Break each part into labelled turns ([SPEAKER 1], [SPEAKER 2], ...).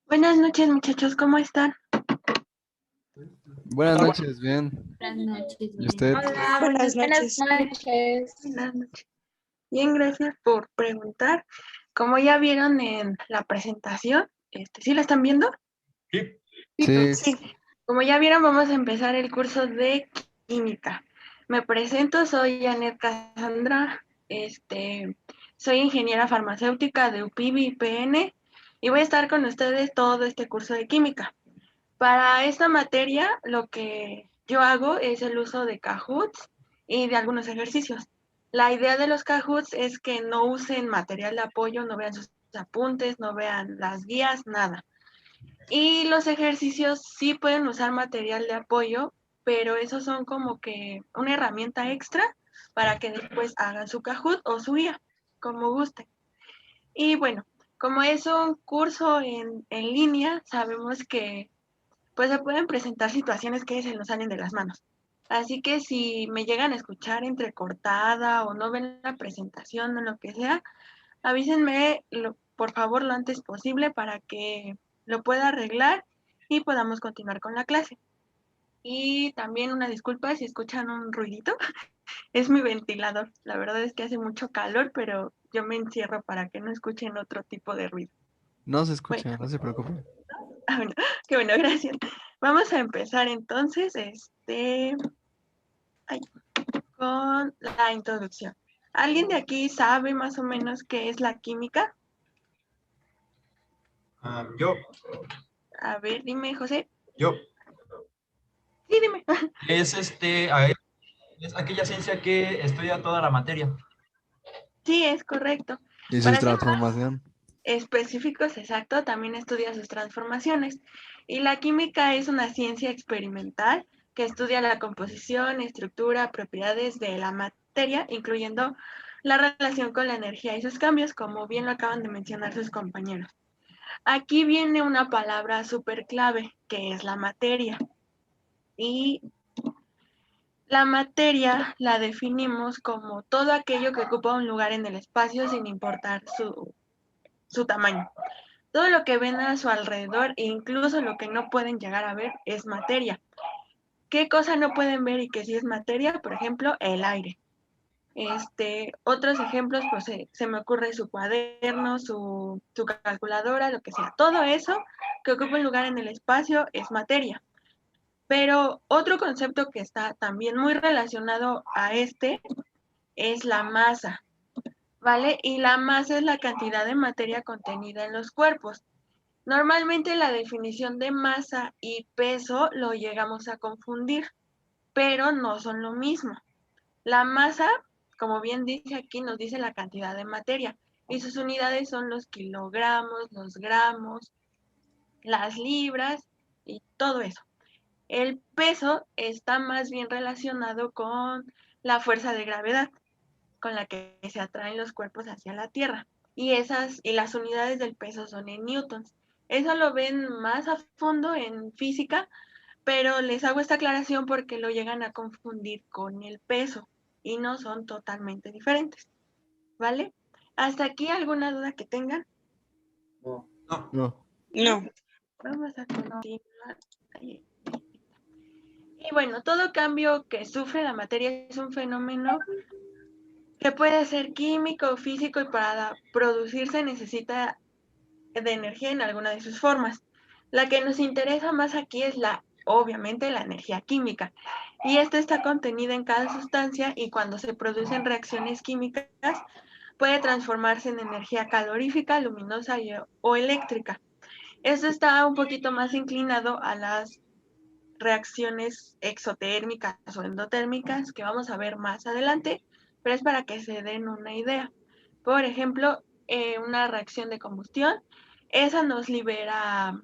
[SPEAKER 1] Buenas noches, muchachos, ¿cómo están?
[SPEAKER 2] Buenas noches, bien.
[SPEAKER 3] Buenas noches.
[SPEAKER 2] ¿Y usted?
[SPEAKER 1] Hola,
[SPEAKER 4] Buenas noches.
[SPEAKER 1] buenas noches. Bien, gracias por preguntar. Como ya vieron en la presentación, ¿sí la están viendo?
[SPEAKER 2] Sí.
[SPEAKER 1] Sí. Como ya vieron, vamos a empezar el curso de química. Me presento, soy Janet Cassandra, soy ingeniera farmacéutica de UPIBI IPN y voy a estar con ustedes todo este curso de química. Para esta materia, lo que yo hago es el uso de Kahoots y de algunos ejercicios. La idea de los Kahoots es que no usen material de apoyo, no vean sus apuntes, no vean las guías, nada. Y los ejercicios sí pueden usar material de apoyo, pero esos son como que una herramienta extra para que después hagan su Kahoot o su guía, como gusten. Y bueno, como es un curso en línea, sabemos que pues se pueden presentar situaciones que se nos salen de las manos. Así que si me llegan a escuchar entrecortada o no ven la presentación o lo que sea, avísenme por favor lo antes posible para que lo pueda arreglar y podamos continuar con la clase. Y también una disculpa si escuchan un ruidito, es mi ventilador. La verdad es que hace mucho calor, pero yo me encierro para que no escuchen otro tipo de ruido.
[SPEAKER 2] No se escucha,
[SPEAKER 1] Bueno.
[SPEAKER 2] no se preocupe.
[SPEAKER 1] Bueno, qué bueno, gracias. Vamos a empezar entonces, con la introducción. ¿Alguien de aquí sabe más o menos qué es la química?
[SPEAKER 5] Yo.
[SPEAKER 1] A ver, dime, José.
[SPEAKER 5] Yo.
[SPEAKER 1] Sí, dime.
[SPEAKER 5] Es es aquella ciencia que estudia toda la materia.
[SPEAKER 1] Sí, es correcto.
[SPEAKER 2] ¿Y su
[SPEAKER 1] Para ser más
[SPEAKER 2] transformación?
[SPEAKER 1] específicos, exacto, también estudia sus transformaciones. Y la química es una ciencia experimental que estudia la composición, estructura, propiedades de la materia, incluyendo la relación con la energía y sus cambios, como bien lo acaban de mencionar sus compañeros. Aquí viene una palabra súper clave, que es la materia. Y la materia la definimos como todo aquello que ocupa un lugar en el espacio sin importar su tamaño. Todo lo que ven a su alrededor e incluso lo que no pueden llegar a ver es materia. ¿Qué cosa no pueden ver y que sí es materia? Por ejemplo, el aire. Otros ejemplos, pues se me ocurre su cuaderno, su calculadora, lo que sea. Todo eso que ocupa un lugar en el espacio es materia. Pero otro concepto que está también muy relacionado a es la masa, ¿vale? Y la masa es la cantidad de materia contenida en los cuerpos. Normalmente la definición de masa y peso lo llegamos a confundir, pero no son lo mismo. La masa, como bien dice aquí, nos dice la cantidad de materia y sus unidades son los kilogramos, los gramos, las libras y todo eso. El peso está más bien relacionado con la fuerza de gravedad con la que se atraen los cuerpos hacia la Tierra. Y las unidades del peso son en newtons. Eso lo ven más a fondo en física, pero les hago esta aclaración porque lo llegan a confundir con el peso y no son totalmente diferentes, ¿vale? ¿Hasta aquí alguna duda que tengan?
[SPEAKER 5] No.
[SPEAKER 2] No.
[SPEAKER 1] Vamos a continuar. Y bueno, todo cambio que sufre la materia es un fenómeno que puede ser químico o físico y para producirse necesita de energía en alguna de sus formas. La que nos interesa más aquí es obviamente, la energía química. Y esta está contenida en cada sustancia y cuando se producen reacciones químicas puede transformarse en energía calorífica, luminosa o eléctrica. Esto está un poquito más inclinado a las reacciones exotérmicas o endotérmicas que vamos a ver más adelante, pero es para que se den una idea. Por ejemplo, una reacción de combustión, esa nos libera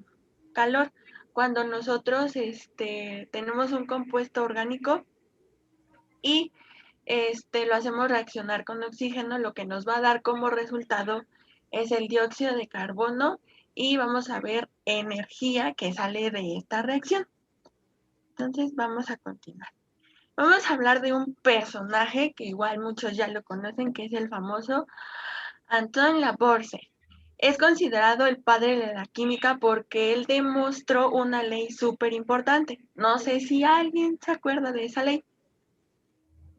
[SPEAKER 1] calor. Cuando nosotros tenemos un compuesto orgánico y lo hacemos reaccionar con oxígeno, lo que nos va a dar como resultado es el dióxido de carbono y vamos a ver energía que sale de esta reacción. Entonces vamos a continuar. Vamos a hablar de un personaje que igual muchos ya lo conocen, que es el famoso Antoine Lavoisier. Es considerado el padre de la química porque él demostró una ley súper importante. No sé si alguien se acuerda de esa ley.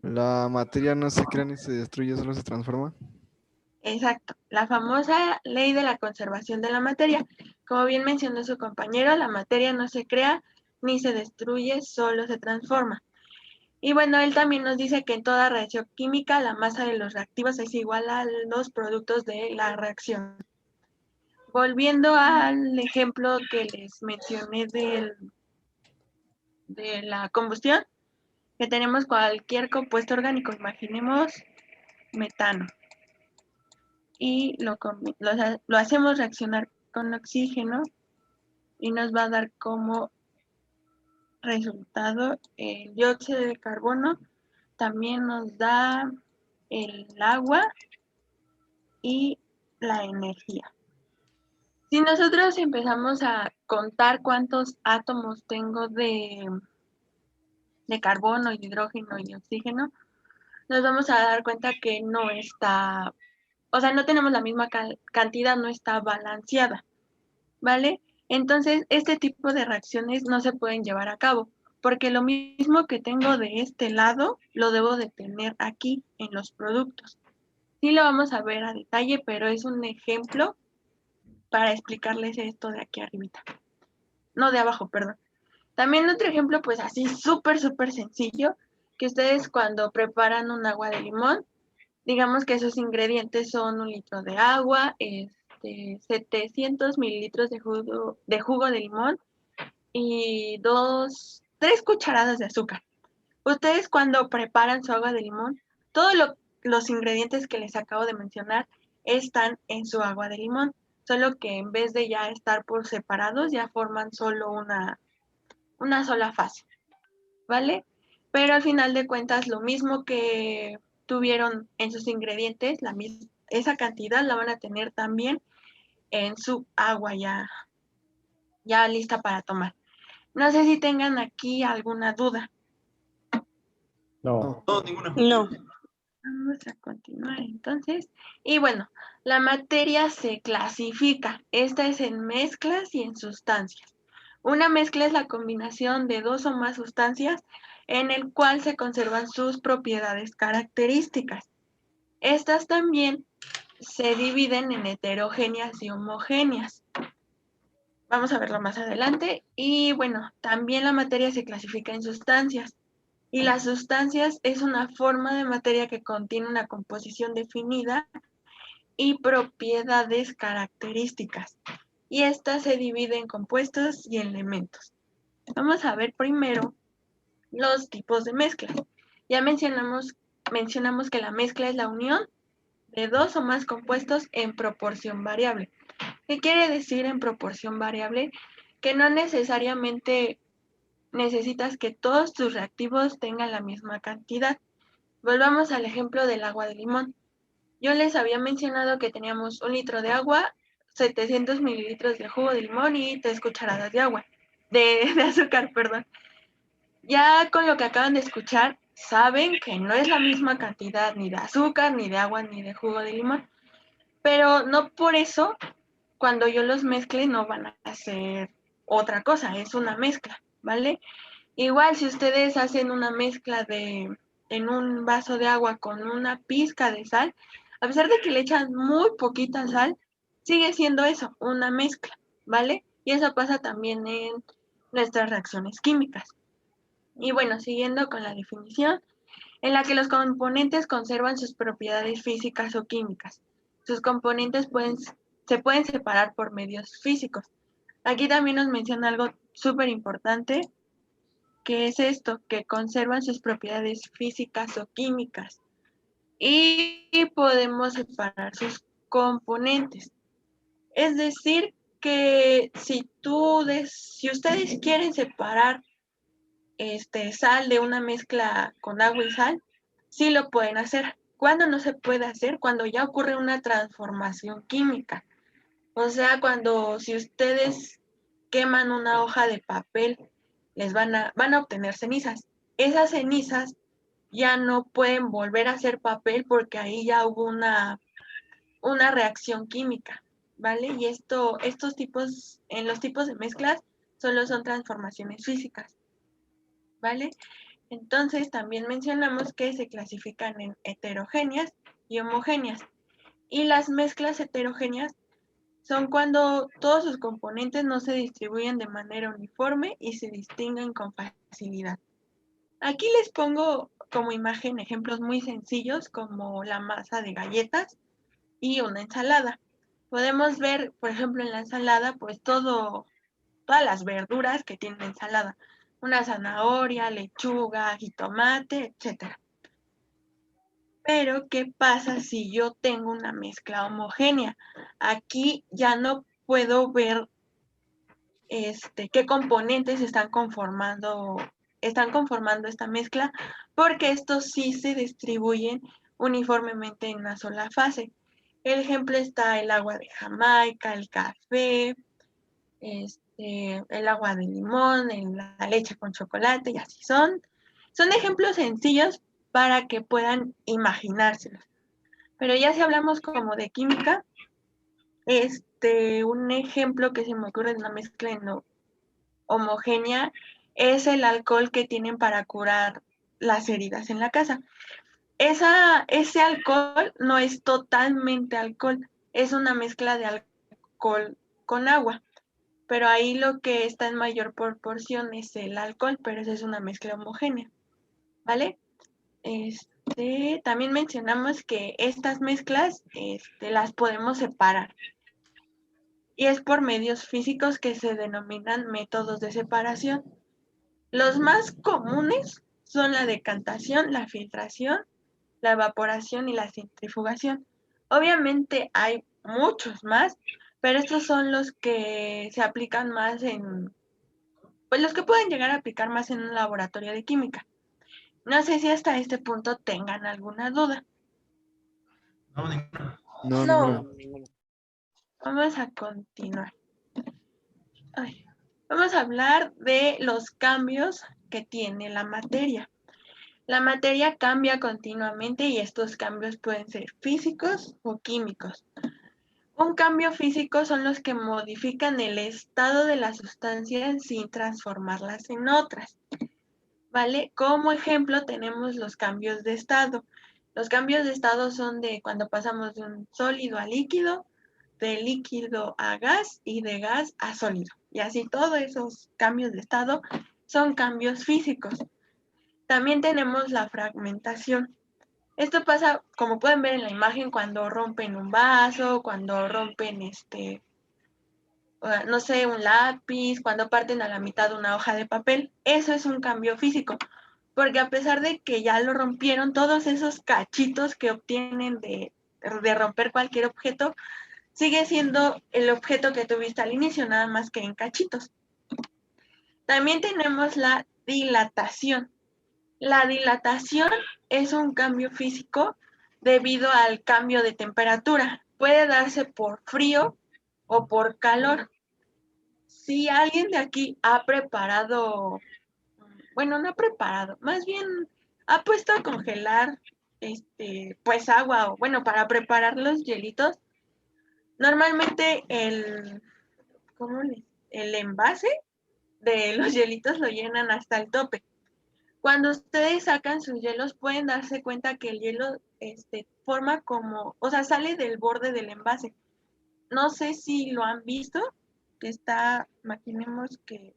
[SPEAKER 2] La materia no se crea ni se destruye, solo se transforma.
[SPEAKER 1] Exacto, la famosa ley de la conservación de la materia. Como bien mencionó su compañero, la materia no se crea ni se destruye, solo se transforma. Y bueno, él también nos dice que en toda reacción química la masa de los reactivos es igual a los productos de la reacción. Volviendo al ejemplo que les mencioné de la combustión, que tenemos cualquier compuesto orgánico, imaginemos metano, y lo hacemos reaccionar con oxígeno y nos va a dar como resultado el dióxido de carbono, también nos da el agua y la energía. Si nosotros empezamos a contar cuántos átomos tengo de carbono, y hidrógeno y oxígeno, nos vamos a dar cuenta que no está, o sea, no tenemos la misma cantidad, no está balanceada, ¿vale? Entonces, este tipo de reacciones no se pueden llevar a cabo, porque lo mismo que tengo de este lado, lo debo de tener aquí en los productos. Sí lo vamos a ver a detalle, pero es un ejemplo para explicarles esto de aquí arribita. No, de abajo, perdón. También otro ejemplo, pues así súper sencillo, que ustedes cuando preparan un agua de limón, digamos que esos ingredientes son 1 litro de agua, 700 mililitros de jugo de limón y 3 cucharadas de azúcar. Ustedes cuando preparan su agua de limón, todos los ingredientes que les acabo de mencionar están en su agua de limón, solo que en vez de ya estar por separados, ya forman solo una sola fase, ¿vale? Pero al final de cuentas, lo mismo que tuvieron en sus ingredientes, esa cantidad la van a tener también en su agua ya lista para tomar. No sé si tengan aquí alguna duda.
[SPEAKER 5] No, ninguna.
[SPEAKER 3] No.
[SPEAKER 1] Vamos a continuar entonces. Y bueno, la materia se clasifica. Esta es en mezclas y en sustancias. Una mezcla es la combinación de 2 o más sustancias en el cual se conservan sus propiedades características. Estas también se dividen en heterogéneas y homogéneas. Vamos a verlo más adelante. Y bueno, también la materia se clasifica en sustancias. Y las sustancias es una forma de materia que contiene una composición definida y propiedades características. Y estas se dividen en compuestos y elementos. Vamos a ver primero los tipos de mezclas. Ya mencionamos que la mezcla es la unión de 2 o más compuestos en proporción variable. ¿Qué quiere decir en proporción variable? Que no necesariamente necesitas que todos tus reactivos tengan la misma cantidad. Volvamos al ejemplo del agua de limón. Yo les había mencionado que teníamos 1 litro de agua, 700 mililitros de jugo de limón y 3 cucharadas de agua, de azúcar, perdón. Ya con lo que acaban de escuchar, saben que no es la misma cantidad ni de azúcar, ni de agua, ni de jugo de limón. pero no por eso cuando yo los mezcle no van a hacer otra cosa, es una mezcla, ¿vale? Igual si ustedes hacen una mezcla en un vaso de agua con una pizca de sal, a pesar de que le echan muy poquita sal, sigue siendo eso, una mezcla, ¿vale? Y eso pasa también en nuestras reacciones químicas. Y bueno, siguiendo con la definición, en la que los componentes conservan sus propiedades físicas o químicas. Sus componentes se pueden separar por medios físicos. Aquí también nos menciona algo súper importante, que es esto, que conservan sus propiedades físicas o químicas y podemos separar sus componentes. Es decir, que si ustedes quieren separar sal de una mezcla con agua y sal, sí lo pueden hacer. ¿Cuándo no se puede hacer? Cuando ya ocurre una transformación química. O sea, cuando si ustedes queman una hoja de papel, van a obtener cenizas. Esas cenizas ya no pueden volver a ser papel porque ahí ya hubo una reacción química, ¿vale? Y en los tipos de mezclas, solo son transformaciones físicas, ¿vale? Entonces, también mencionamos que se clasifican en heterogéneas y homogéneas. Y las mezclas heterogéneas son cuando todos sus componentes no se distribuyen de manera uniforme y se distinguen con facilidad. Aquí les pongo como imagen ejemplos muy sencillos como la masa de galletas y una ensalada. Podemos ver, por ejemplo, en la ensalada, pues todas las verduras que tiene la ensalada. Una zanahoria, lechuga, jitomate, etcétera. Pero, ¿qué pasa si yo tengo una mezcla homogénea? Aquí ya no puedo ver qué componentes están conformando esta mezcla, porque estos sí se distribuyen uniformemente en una sola fase. El ejemplo está el agua de Jamaica, el café, el agua de limón, la leche con chocolate, y así son ejemplos sencillos para que puedan imaginárselos. Pero ya si hablamos como de química, un ejemplo que se me ocurre de una mezcla homogénea es el alcohol que tienen para curar las heridas en la casa. Ese alcohol no es totalmente alcohol, es una mezcla de alcohol con agua, pero ahí lo que está en mayor proporción es el alcohol, pero esa es una mezcla homogénea, ¿vale? También mencionamos que estas mezclas las podemos separar y es por medios físicos que se denominan métodos de separación. Los más comunes son la decantación, la filtración, la evaporación y la centrifugación. Obviamente hay muchos más, pero estos son los que se aplican más pues los que pueden llegar a aplicar más en un laboratorio de química. No sé si hasta este punto tengan alguna duda.
[SPEAKER 5] No, ninguna.
[SPEAKER 2] No,
[SPEAKER 1] No,
[SPEAKER 2] ninguna.
[SPEAKER 1] vamos a continuar. Ay, vamos a hablar de los cambios que tiene la materia. La materia cambia continuamente y estos cambios pueden ser físicos o químicos. Un cambio físico son los que modifican el estado de la sustancia sin transformarlas en otras, ¿vale? Como ejemplo tenemos los cambios de estado. Los cambios de estado son de cuando pasamos de un sólido a líquido, de líquido a gas y de gas a sólido. Y así todos esos cambios de estado son cambios físicos. También tenemos la fragmentación. Esto pasa, como pueden ver en la imagen, cuando rompen un vaso, cuando rompen no sé, un lápiz, cuando parten a la mitad una hoja de papel. Eso es un cambio físico, porque a pesar de que ya lo rompieron, todos esos cachitos que obtienen de romper cualquier objeto, sigue siendo el objeto que tuviste al inicio, nada más que en cachitos. También tenemos la dilatación. La dilatación es un cambio físico debido al cambio de temperatura. Puede darse por frío o por calor. Si alguien de aquí ha preparado, bueno, no ha preparado, más bien ha puesto a congelar, pues agua, o bueno, para preparar los hielitos, Normalmente el envase de los hielitos lo llenan hasta el tope. Cuando ustedes sacan sus hielos, pueden darse cuenta que el hielo forma como, o sea, sale del borde del envase. No sé si lo han visto, que está, imaginemos que,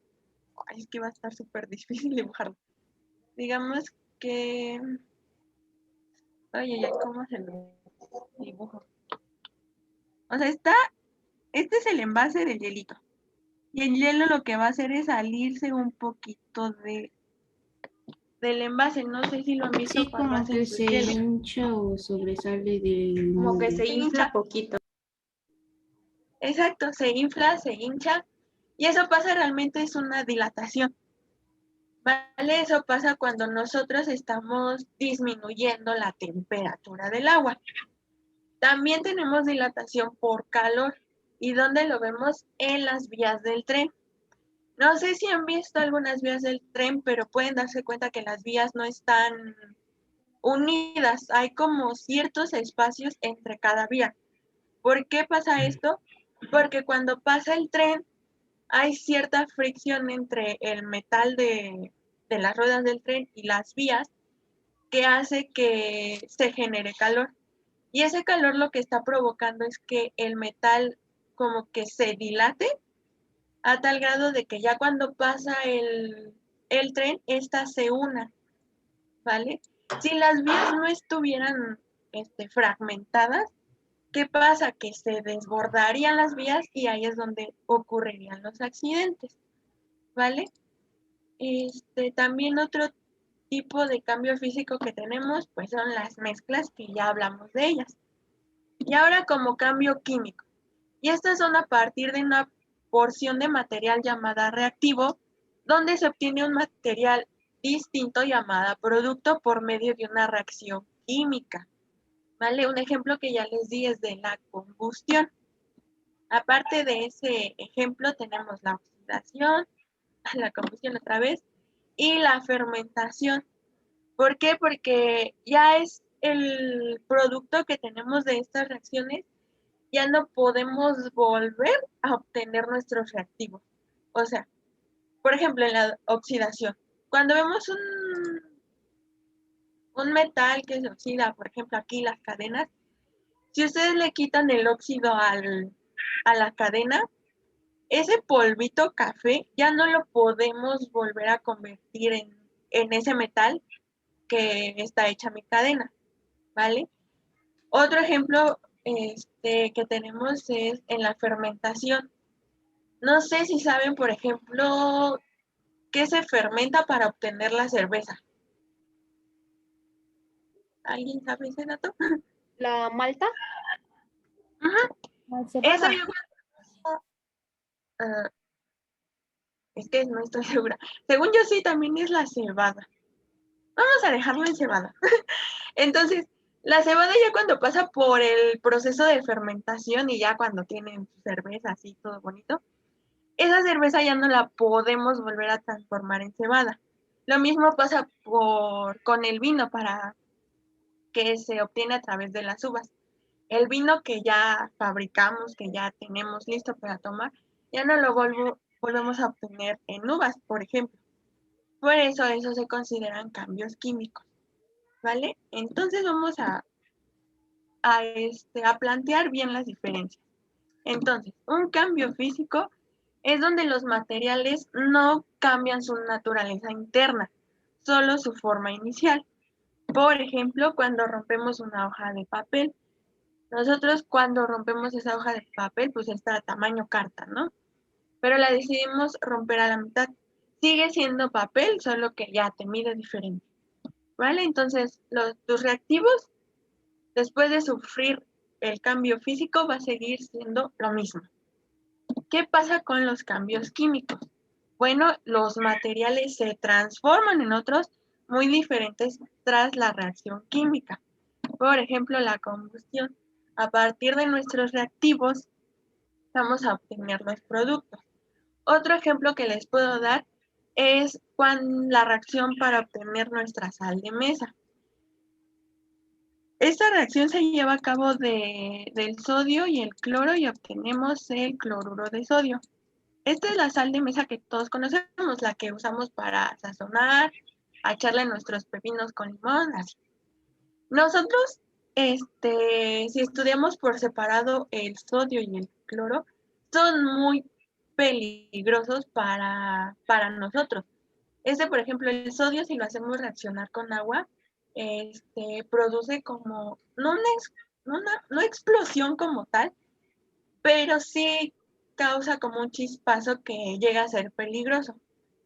[SPEAKER 1] ay, es que va a estar súper difícil dibujarlo. Digamos que, oye, ¿cómo se lo dibujo? O sea, este es el envase del hielito. Y el hielo lo que va a hacer es salirse un poquito del envase. No sé si lo han visto
[SPEAKER 3] Sí,
[SPEAKER 1] cuando
[SPEAKER 3] como
[SPEAKER 1] hacen
[SPEAKER 3] que
[SPEAKER 1] sus
[SPEAKER 3] se
[SPEAKER 1] hielos.
[SPEAKER 3] hincha o sobresale del
[SPEAKER 1] Como que
[SPEAKER 3] molde.
[SPEAKER 1] se hincha
[SPEAKER 3] Poquito.
[SPEAKER 1] Exacto, se infla, se hincha. Y eso pasa realmente es una dilatación. ¿Vale? Eso pasa cuando nosotros estamos disminuyendo la temperatura del agua. También tenemos dilatación por calor. ¿Y dónde lo vemos? En las vías del tren. No sé si han visto algunas vías del tren, pero pueden darse cuenta que las vías no están unidas. Hay como ciertos espacios entre cada vía. ¿Por qué pasa esto? Porque cuando pasa el tren, hay cierta fricción entre el metal de las ruedas del tren y las vías que hace que se genere calor. Y ese calor lo que está provocando es que el metal como que se dilate a tal grado de que ya cuando pasa el tren, esta se una, ¿vale? Si las vías no estuvieran fragmentadas, ¿qué pasa? Que se desbordarían las vías y ahí es donde ocurrirían los accidentes, ¿vale? También otro tipo de cambio físico que tenemos, pues son las mezclas, que ya hablamos de ellas. Y ahora como cambio químico. Y estas son a partir de una porción de material llamada reactivo, donde se obtiene un material distinto llamada producto por medio de una reacción química. ¿Vale? Un ejemplo que ya les di es de la combustión. Aparte de ese ejemplo, tenemos la oxidación, la combustión otra vez, y la fermentación. ¿Por qué? Porque ya es el producto que tenemos de estas reacciones, ya no podemos volver a obtener nuestros reactivos. O sea, por ejemplo, en la oxidación, cuando vemos un metal que se oxida, por ejemplo, aquí las cadenas, si ustedes le quitan el óxido a la cadena, ese polvito café ya no lo podemos volver a convertir en ese metal que está hecha mi cadena, ¿vale? Otro ejemplo que tenemos es en la fermentación. No sé si saben, por ejemplo, qué se fermenta para obtener la cerveza. ¿Alguien sabe ese dato?
[SPEAKER 4] La malta,
[SPEAKER 1] Ajá.
[SPEAKER 4] la
[SPEAKER 1] Eso
[SPEAKER 4] cebada.
[SPEAKER 1] yo ah, es que no estoy segura. Según yo sí, también es la cebada. Vamos a dejarlo en cebada. Entonces, la cebada ya cuando pasa por el proceso de fermentación y ya cuando tienen su cerveza así todo bonito, esa cerveza ya no la podemos volver a transformar en cebada. Lo mismo pasa con el vino para que se obtiene a través de las uvas. El vino que ya fabricamos, que ya tenemos listo para tomar, ya no lo volvemos a obtener en uvas, por ejemplo. Por eso se consideran cambios químicos, ¿vale? Entonces vamos a plantear bien las diferencias. Entonces, un cambio físico es donde los materiales no cambian su naturaleza interna, solo su forma inicial. Por ejemplo, cuando rompemos una hoja de papel, nosotros cuando rompemos esa hoja de papel, pues está a tamaño carta, ¿no? Pero la decidimos romper a la mitad. Sigue siendo papel, solo que ya te mide diferente, ¿vale? Entonces, tus reactivos, después de sufrir el cambio físico, va a seguir siendo lo mismo. ¿Qué pasa con los cambios químicos? Bueno, los materiales se transforman en otros muy diferentes tras la reacción química. Por ejemplo, la combustión. A partir de nuestros reactivos, vamos a obtener los productos. Otro ejemplo que les puedo dar es la reacción para obtener nuestra sal de mesa. Esta reacción se lleva a cabo del sodio y el cloro y obtenemos el cloruro de sodio. Esta es la sal de mesa que todos conocemos, la que usamos para sazonar, a echarle nuestros pepinos con limón, así. Nosotros, si estudiamos por separado el sodio y el cloro, son muy peligrosos para nosotros. Por ejemplo, el sodio, si lo hacemos reaccionar con agua, produce como, no explosión como tal, pero sí causa como un chispazo que llega a ser peligroso.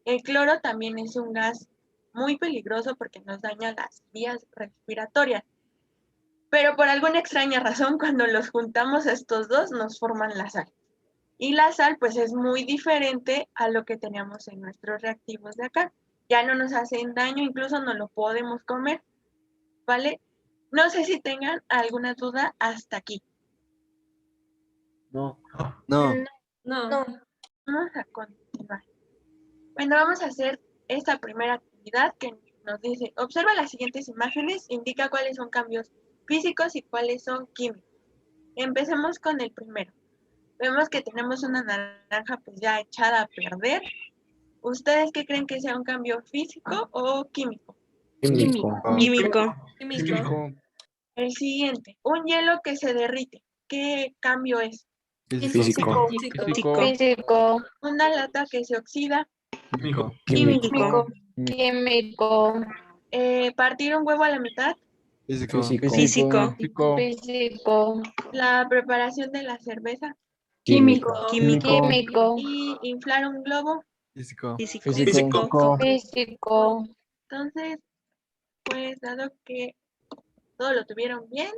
[SPEAKER 1] El cloro también es un gas muy peligroso porque nos daña las vías respiratorias. Pero por alguna extraña razón, cuando los juntamos estos dos, nos forman la sal. Y la sal, pues, es muy diferente a lo que teníamos en nuestros reactivos de acá. Ya no nos hacen daño, incluso no lo podemos comer, ¿vale? No sé si tengan alguna duda hasta aquí.
[SPEAKER 4] No.
[SPEAKER 2] No.
[SPEAKER 3] No.
[SPEAKER 1] Vamos a continuar. Bueno, vamos a hacer esta primera actividad que nos dice, observa las siguientes imágenes, indica cuáles son cambios físicos y cuáles son químicos. Empecemos con el primero. Vemos que tenemos una naranja pues ya echada a perder. ¿Ustedes qué creen que sea un cambio físico o químico?
[SPEAKER 4] Químico.
[SPEAKER 6] Químico.
[SPEAKER 2] Químico.
[SPEAKER 1] El siguiente, un hielo que se derrite. ¿Qué cambio es?
[SPEAKER 4] Físico.
[SPEAKER 2] Físico.
[SPEAKER 6] Físico.
[SPEAKER 1] Una lata que se oxida.
[SPEAKER 5] Químico.
[SPEAKER 6] Químico.
[SPEAKER 3] Químico.
[SPEAKER 1] Partir un huevo a la mitad.
[SPEAKER 2] Físico.
[SPEAKER 6] Físico.
[SPEAKER 3] Físico.
[SPEAKER 1] La preparación de la cerveza.
[SPEAKER 4] Químico.
[SPEAKER 3] Químico.
[SPEAKER 1] Y inflar un globo.
[SPEAKER 2] Físico.
[SPEAKER 6] Físico.
[SPEAKER 3] Físico.
[SPEAKER 1] Entonces, pues dado que todo lo tuvieron bien,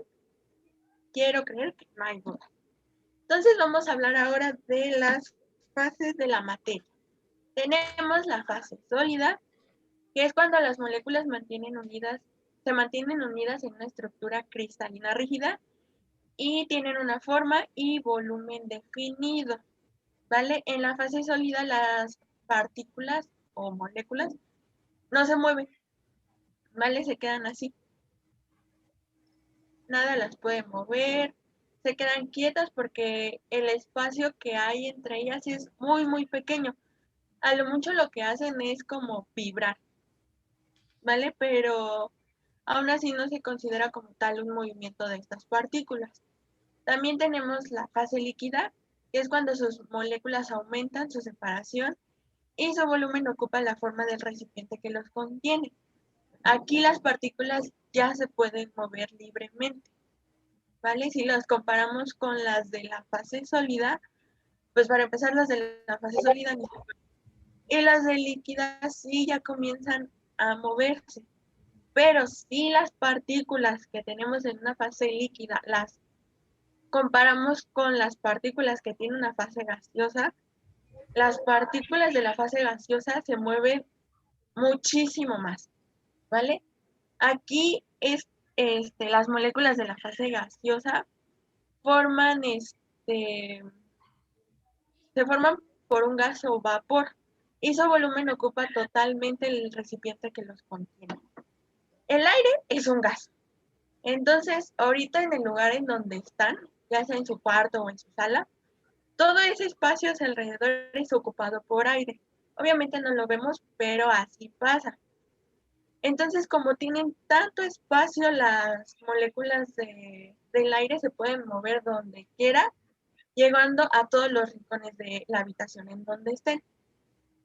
[SPEAKER 1] quiero creer que no hay duda. Entonces vamos a hablar ahora de las fases de la materia. Tenemos la fase sólida, que es cuando las moléculas se mantienen unidas en una estructura cristalina rígida y tienen una forma y volumen definido, ¿vale? En la fase sólida las partículas o moléculas no se mueven, ¿vale? Se quedan así. Nada las puede mover, se quedan quietas porque el espacio que hay entre ellas es muy, muy pequeño. A lo mucho lo que hacen es como vibrar, ¿vale? Pero aún así no se considera como tal un movimiento de estas partículas. También tenemos la fase líquida, que es cuando sus moléculas aumentan su separación y su volumen ocupa la forma del recipiente que los contiene. Aquí las partículas ya se pueden mover libremente, ¿vale? Si las comparamos con las de la fase sólida, pues para empezar las de la fase sólida ni se pueden. Y las de líquida sí ya comienzan a moverse. Pero si las partículas que tenemos en una fase líquida las comparamos con las partículas que tienen una fase gaseosa, las partículas de la fase gaseosa se mueven muchísimo más, ¿vale? Aquí las moléculas de la fase gaseosa forman se forman por un gas o vapor y su volumen ocupa totalmente el recipiente que los contiene. El aire es un gas. Entonces, ahorita en el lugar en donde están, ya sea en su cuarto o en su sala, todo ese espacio a su alrededor es ocupado por aire. Obviamente no lo vemos, pero así pasa. Entonces, como tienen tanto espacio, las moléculas del aire se pueden mover donde quiera, llegando a todos los rincones de la habitación en donde estén.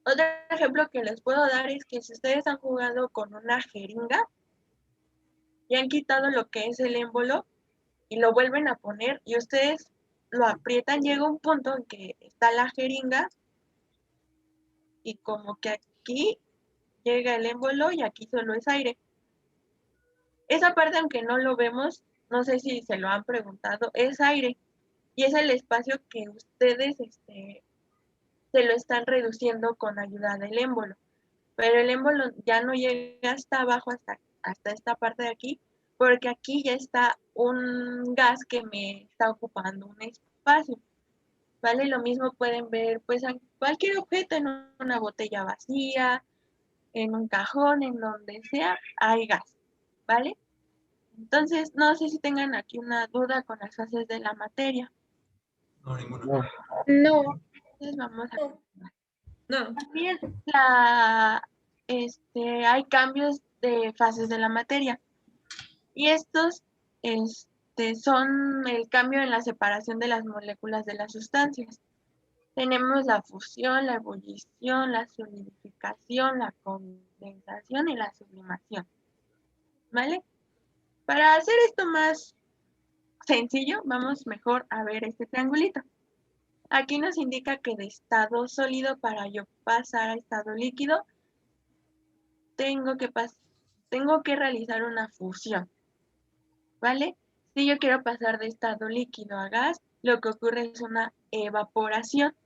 [SPEAKER 1] Otro ejemplo que les puedo dar es que si ustedes han jugado con una jeringa y han quitado lo que es el émbolo y lo vuelven a poner y ustedes lo aprietan, llega un punto en que está la jeringa y como que aquí llega el émbolo y aquí solo es aire. Esa parte, aunque no lo vemos, no sé si se lo han preguntado, es aire y es el espacio que ustedes se lo están reduciendo con ayuda del émbolo. Pero el émbolo ya no llega hasta abajo, hasta esta parte de aquí, porque aquí ya está un gas que me está ocupando un espacio, ¿vale? Lo mismo pueden ver, pues, en cualquier objeto, en una botella vacía, en un cajón, en donde sea, hay gas, ¿vale? Entonces, no sé si tengan aquí una duda con las fases de la materia.
[SPEAKER 5] No, ninguna.
[SPEAKER 2] No.
[SPEAKER 3] No.
[SPEAKER 1] Entonces, vamos a...
[SPEAKER 6] No.
[SPEAKER 1] También hay cambios de fases de la materia. Y estos son el cambio en la separación de las moléculas de las sustancias. Tenemos la fusión, la ebullición, la solidificación, la condensación y la sublimación. ¿Vale? Para hacer esto más sencillo, vamos mejor a ver este triangulito. Aquí nos indica que de estado sólido, para yo pasar a estado líquido, tengo que realizar una fusión, ¿vale? Si yo quiero pasar de estado líquido a gas, lo que ocurre es una evaporación.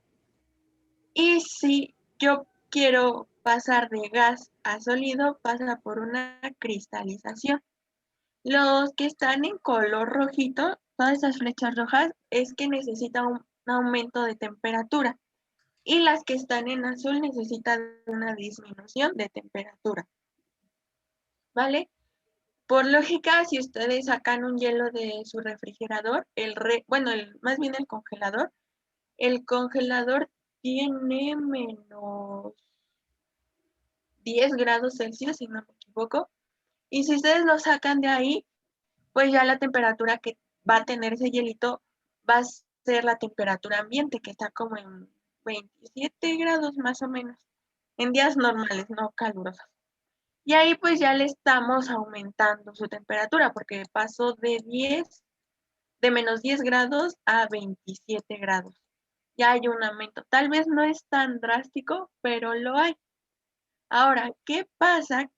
[SPEAKER 1] Y si yo quiero pasar de gas a sólido, pasa por una cristalización. Los que están en color rojito, todas esas flechas rojas, es que necesita un aumento de temperatura. Y las que están en azul necesitan una disminución de temperatura. ¿Vale? Por lógica, si ustedes sacan un hielo de su refrigerador, más bien el congelador tiene menos 10 grados Celsius, si no me equivoco. Y si ustedes lo sacan de ahí, pues ya la temperatura que va a tener ese hielito va a ser la temperatura ambiente, que está como en 27 grados más o menos, en días normales, no calurosos. Y ahí pues ya le estamos aumentando su temperatura, porque pasó de menos 10 grados a 27 grados. Ya hay un aumento. Tal vez no es tan drástico, pero lo hay. Ahora, ¿qué pasa?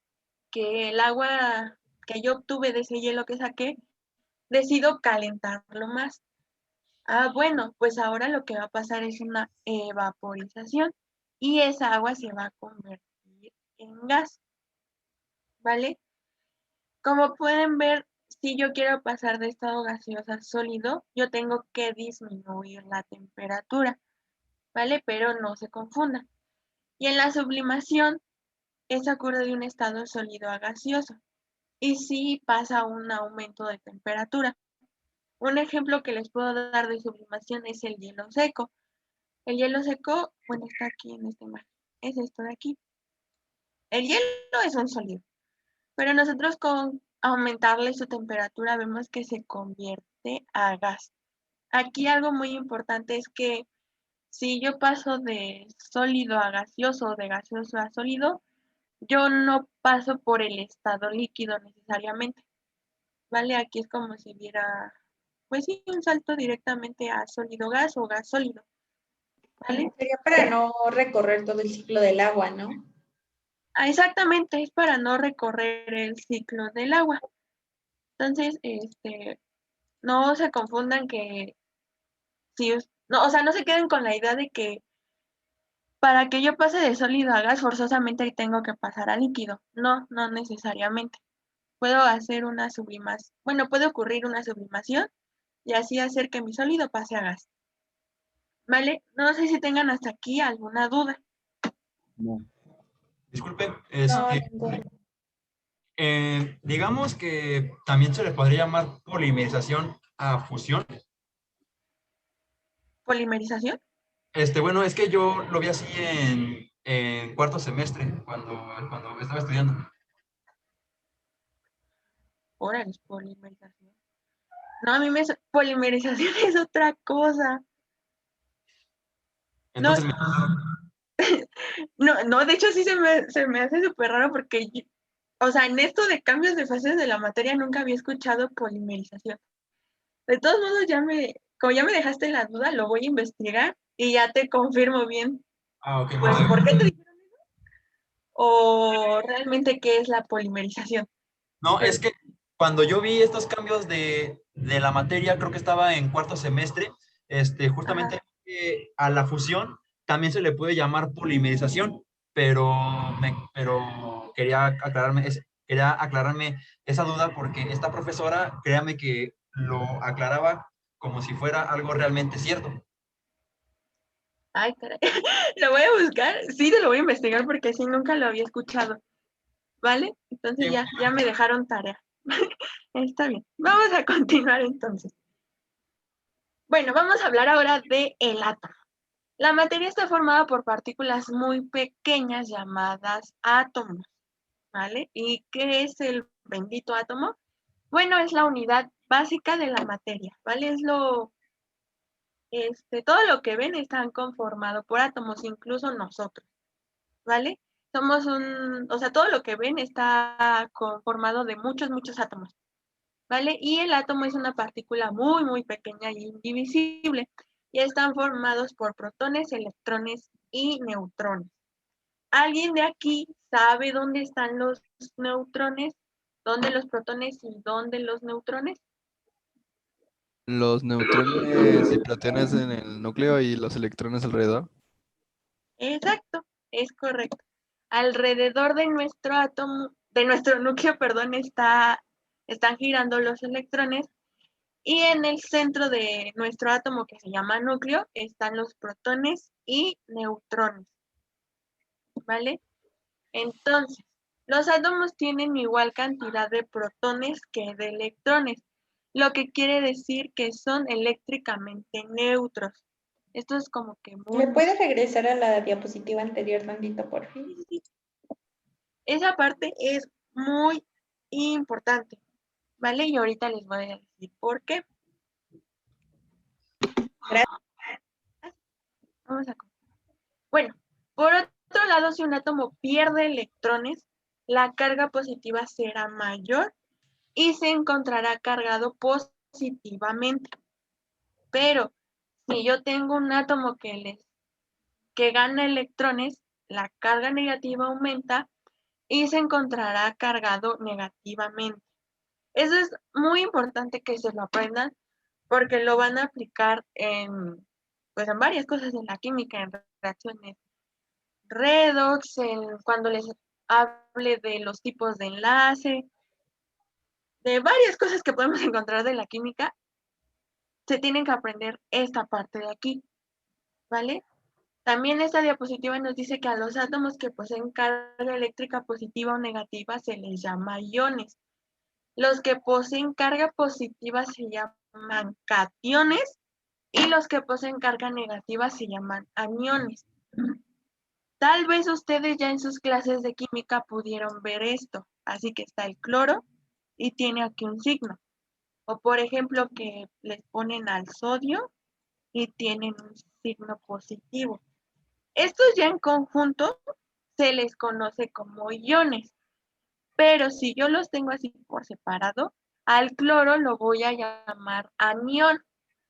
[SPEAKER 1] Que el agua que yo obtuve de ese hielo que saqué, decido calentarlo más. Bueno, pues ahora lo que va a pasar es una evaporización y esa agua se va a convertir en gas, ¿vale? Como pueden ver, si yo quiero pasar de estado gaseoso a sólido, yo tengo que disminuir la temperatura, ¿vale? Pero no se confundan. Y en la sublimación, esa ocurre de un estado sólido a gaseoso. Y sí pasa un aumento de temperatura. Un ejemplo que les puedo dar de sublimación es el hielo seco. El hielo seco, bueno, está aquí en esta imagen. Es esto de aquí. El hielo es un sólido, pero nosotros con aumentarle su temperatura vemos que se convierte a gas. Aquí algo muy importante es que si yo paso de sólido a gaseoso o de gaseoso a sólido, yo no paso por el estado líquido necesariamente, ¿vale? Aquí es como si diera, pues sí, un salto directamente a sólido gas o gas sólido, ¿vale?
[SPEAKER 6] Sería para no recorrer todo el ciclo del agua, ¿no?
[SPEAKER 1] Exactamente, es para no recorrer el ciclo del agua. Entonces, no se confundan que no, o sea, no se queden con la idea de que para que yo pase de sólido a gas, forzosamente tengo que pasar a líquido. No, no necesariamente. Puedo hacer una sublimación, bueno, puede ocurrir una sublimación y así hacer que mi sólido pase a gas. ¿Vale? No sé si tengan hasta aquí alguna duda.
[SPEAKER 2] No.
[SPEAKER 5] Disculpen,
[SPEAKER 3] No, ninguna.
[SPEAKER 5] digamos que también se le podría llamar polimerización a fusión.
[SPEAKER 1] ¿Polimerización?
[SPEAKER 5] Bueno, es que yo lo vi así en cuarto semestre, cuando estaba estudiando.
[SPEAKER 1] Órale, polimerización. No, polimerización es otra cosa. No,
[SPEAKER 5] Entonces,
[SPEAKER 1] no, de hecho sí se me hace súper raro porque, o sea, en esto de cambios de fases de la materia nunca había escuchado polimerización. De todos modos, como ya me dejaste la duda, lo voy a investigar y ya te confirmo bien,
[SPEAKER 5] ok,
[SPEAKER 1] pues, ¿por qué te dijeron eso? O realmente qué es la polimerización.
[SPEAKER 5] no, es que cuando yo vi estos cambios de la materia, creo que estaba en cuarto semestre, justamente a la fusión también se le puede llamar polimerización, pero quería aclararme esa duda porque esta profesora, créame que lo aclaraba como si fuera algo realmente cierto.
[SPEAKER 1] Ay, caray. Lo voy a buscar, sí, te lo voy a investigar porque sí, nunca lo había escuchado. ¿Vale? Entonces
[SPEAKER 5] Sí,
[SPEAKER 1] ya me dejaron tarea. Está bien. Vamos a continuar entonces. Bueno, vamos a hablar ahora de el átomo. La materia está formada por partículas muy pequeñas llamadas átomos, ¿vale? ¿Y qué es el bendito átomo? Bueno, es la unidad básica de la materia, ¿vale? Todo lo que ven están conformado por átomos, incluso nosotros, ¿vale? O sea, todo lo que ven está conformado de muchos, muchos átomos, ¿vale? Y el átomo es una partícula muy, muy pequeña y indivisible, y están formados por protones, electrones y neutrones. ¿Alguien de aquí sabe dónde están los neutrones? ¿Dónde los protones y dónde los neutrones?
[SPEAKER 2] Los neutrones y protones en el núcleo y los electrones alrededor.
[SPEAKER 1] Exacto, es correcto. Alrededor de nuestro átomo, de nuestro núcleo, perdón, están girando los electrones, y en el centro de nuestro átomo, que se llama núcleo, están los protones y neutrones, ¿vale? Entonces, los átomos tienen igual cantidad de protones que de electrones, lo que quiere decir que son eléctricamente neutros. Esto es como que
[SPEAKER 6] ¿Me puedes regresar a la diapositiva anterior tantito, por fin?
[SPEAKER 1] Esa parte es muy importante, ¿vale? Y ahorita les voy a decir por qué.
[SPEAKER 6] Gracias.
[SPEAKER 1] Vamos a... Bueno, por otro lado, si un átomo pierde electrones, la carga positiva será mayor y se encontrará cargado positivamente. Pero si yo tengo un átomo que gana electrones, la carga negativa aumenta y se encontrará cargado negativamente. Eso es muy importante que se lo aprendan, porque lo van a aplicar pues en varias cosas en la química, en reacciones redox, cuando les hable de los tipos de enlace, de varias cosas que podemos encontrar de la química, se tienen que aprender esta parte de aquí, ¿vale? También esta diapositiva nos dice que a los átomos que poseen carga eléctrica positiva o negativa se les llama iones. Los que poseen carga positiva se llaman cationes y los que poseen carga negativa se llaman aniones. Tal vez ustedes ya en sus clases de química pudieron ver esto. Así que está el cloro y tiene aquí un signo. O por ejemplo que les ponen al sodio y tienen un signo positivo. Estos ya en conjunto se les conoce como iones. Pero si yo los tengo así por separado, al cloro lo voy a llamar anión.